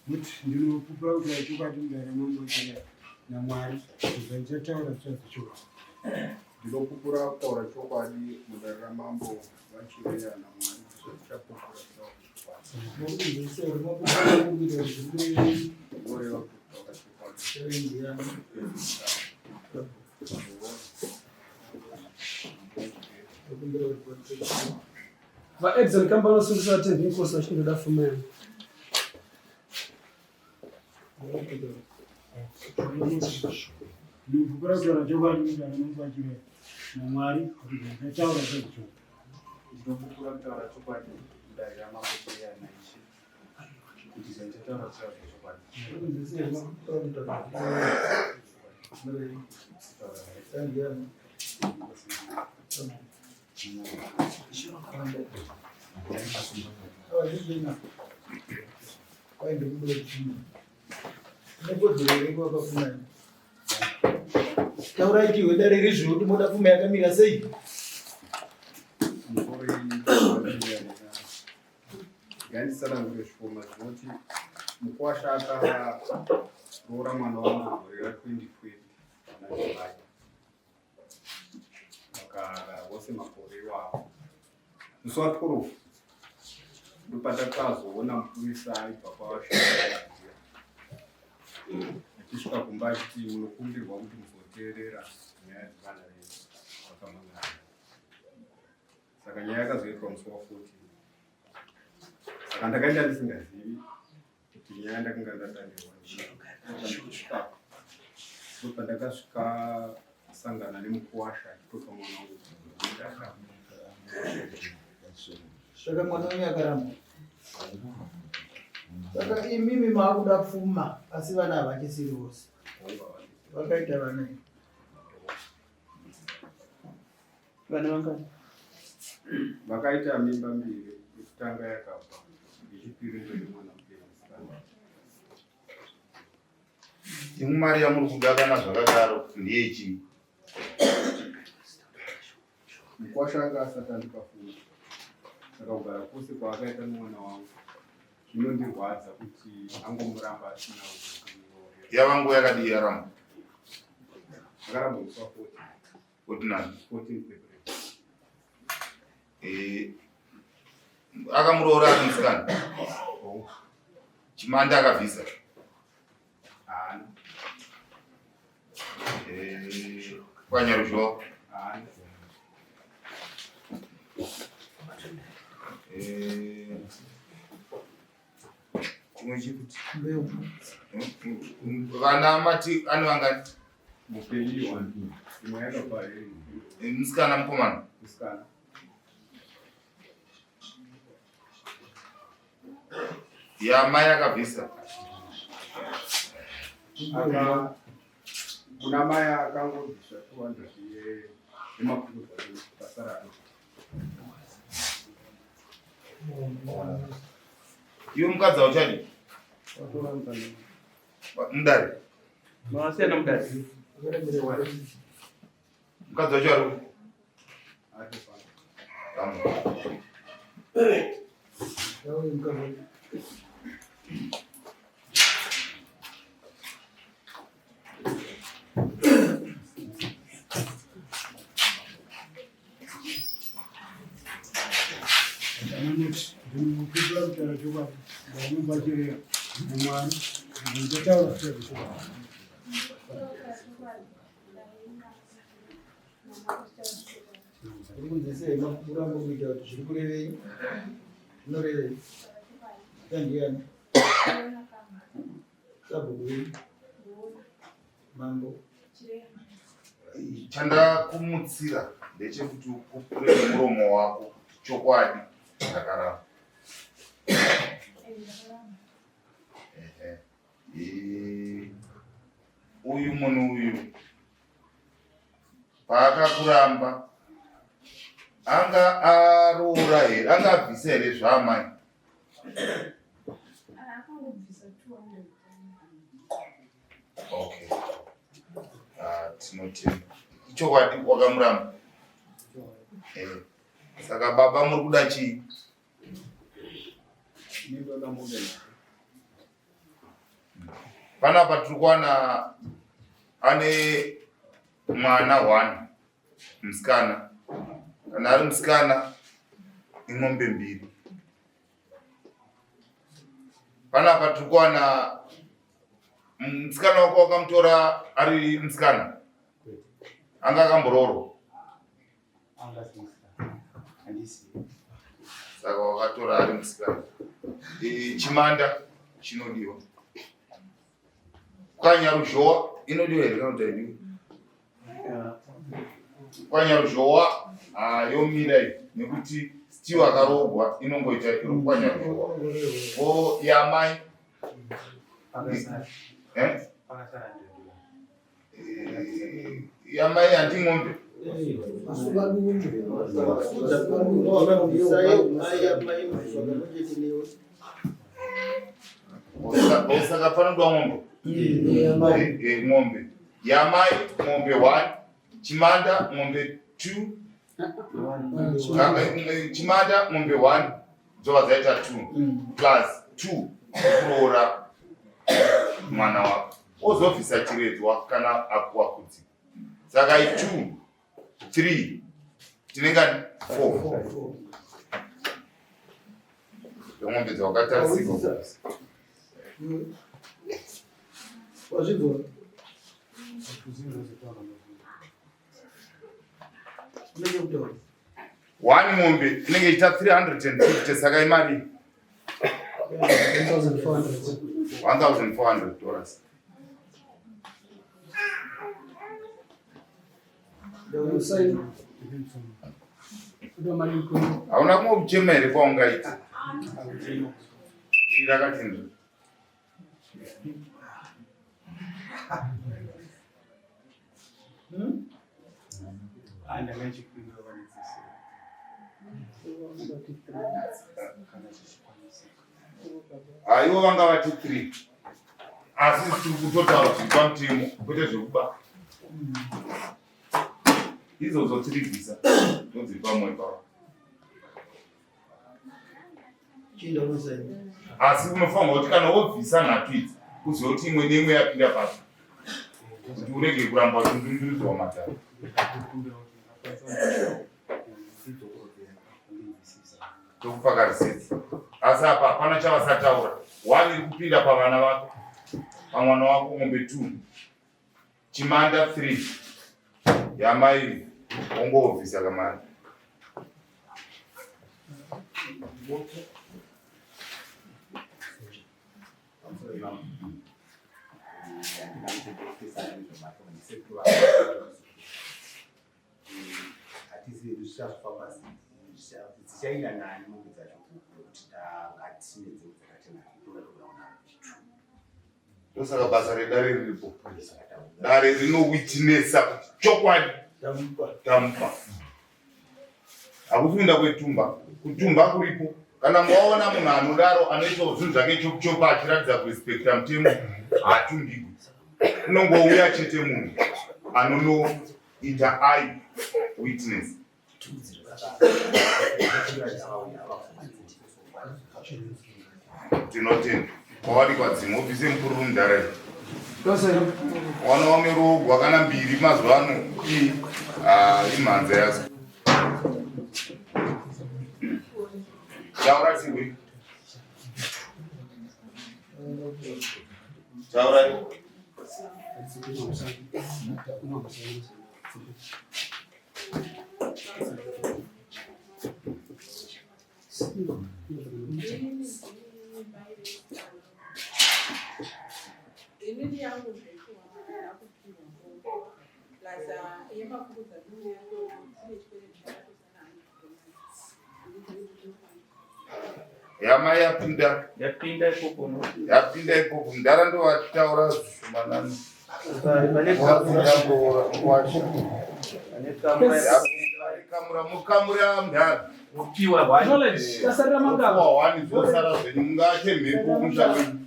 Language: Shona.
kuti ndinokupura kuti chokwadi mundaramo chiri naMwari ndichataura zvacho ndinokupura kutaura chokwadi mundaramo vachireya naMwari zvichapupura vaExxon kamba vanosungisa vatendi inkosi vachindoda fumana ndinokupura kutaura chokwadi mundaramo chiri naMwari ndichataura zvacho ndinokupura kutaura chokwadi mundaramo vachireya naIshe kuti zvichataura chokwadi tauraiti wedare rezvo kuti moda pfuma yakamira sei? nganditsanangure zvishoma zvinoti mukwasha akaroora mwana wangu gore ra2020 pana Julai vakagara vose makore iwapo. Musi wa12 ndopatakazoona mupurisa aibva kwavashaa achisvika kumba achiti munokumbirwa kuti muzoteerera nyaya dzevana venyu vakamangana. Saka nyaya yakazoitwa musi wa14. Saka ndakaenda ndisingazivi kuti nyaya ndakanga ndadanirwa ndopandakasvika sangana nemukuwasha achitopa mwana wangu. Saka mwana wenyu akaramba. Saka imimi maakuda pfuma asi vana havachisiri vose. Vakaita vana vana vangani? Vakaita mimba mbiri, yekutanga yakafa, yechipiri ndoyemwana musikana. Imari yamuri kuda kana zvakadaro ndeyechii? Mukwasha anga asati andipafuma. Saka kugara kwose kwaakaita nomwana wangu zvinondirwadza kuti angomuramba asina yava nguva yakadii yaramba? akaramba musi wa14 February. Akamuroora ari musikana chimanda akabvisa haana kwanyaruzhowa haana chimwe chikuti vana mati ane vangani? mupenyu imwe yakafa musikana mukomana? musikana. Yamai akabvisa kuna mai akangobvisa 200 yemakudu pasara. iwe mukadzi auchadi mudare? Mawasiyana mudare. Mukadzi wacho ari ndinokupura kutaura chokwadi mundaramo chiri naMwari ndichataura zvacho Kunzese makuramba kuita kuti zviri kurevei zvinorevei yandiani sabhukuyi mambo chandakumutsira ndechekuti upure muromo wako chokwadi ndakaramba. Uyu munhu uyu paakakuramba anga aroora here, anga abvisa here zvamai? Okay, tinotenda chokwadi wakamuramba. Saka baba muri kuda chii? Ndoda mugeni. Panapa tiri kuwana ane mwana 1 musikana. Kana ari musikana ing'ombe 2. Panapa tiri kuwana musikana wako wakamutora ari musikana. Anga akambororo. Saka wakatora ari musikana. Chimanda chinodiwa. Kwanyaruzhowa inodiwa here kana kuti haidiwi? Kwanyaruzhowa yomira iyi nekuti stew akarogwa inongoita kwanyaruzhowa. O yamai yamai handi ng'ombe. Osaka panodwa ng'ombe. Ng'ombe. Yamai ng'ombe 1, chimanda ng'ombe 2. Chimanda ng'ombe 1 dzova dzaita 2 plus 2 kuroora mwana wako. Ozobvisa chiredzwa kana akuwa kuti. Saka 2, 3 tinenge 4. Ng'ombe dzawakatarisika. Wazvibvora. Unenge kutaura. 1 ng'ombe inenge ichita 350 saka imari $1,400. Hauna kumwe kuchema here kwaungaita? Irakatindra. Ivo vanga vati 3 asi tiri kutotaura kuti pamutemo kwete zvekuba izvozvo tiribvisa ndodziri pamwe pavo. Asi unofanirwa kuti kana wobvisa nhatu idzi uzive kuti imwe neimwe yapinda pasi kuti urege kuramba uchindunduridzwa matare. Tokupa risiti. Asi apa hapana chavasataura. 1 iri kupinda pavana vako, pamwana wako ng'ombe 2, chimanda 3, yamai wongobvisa kamari. Ndosaka basa redare riripo. Dare rinowitnessa kuti chokwadi tamupa. Hakusi kuenda kwetumba. Kutumba kuripo. Kana mwaona munhu anodaro anoitawo zvinhu zvake chokuchopa achiratidza kurespekta mutemo, hatumbigwi. Unongouya chete munhu anonoita eye witness. Tinotenda kwawari kwadzima obvise mukuru munharaunda. Wana wamwe rogwa kana 2 mazuva ano imhanza yazo. Taura tigwe. Taura. Yama yapinda ipopo ndara ndo vataura zvishomanana mukamura mudhara upiwa 1 dzosara zvenyu mungate mhepo mushaveni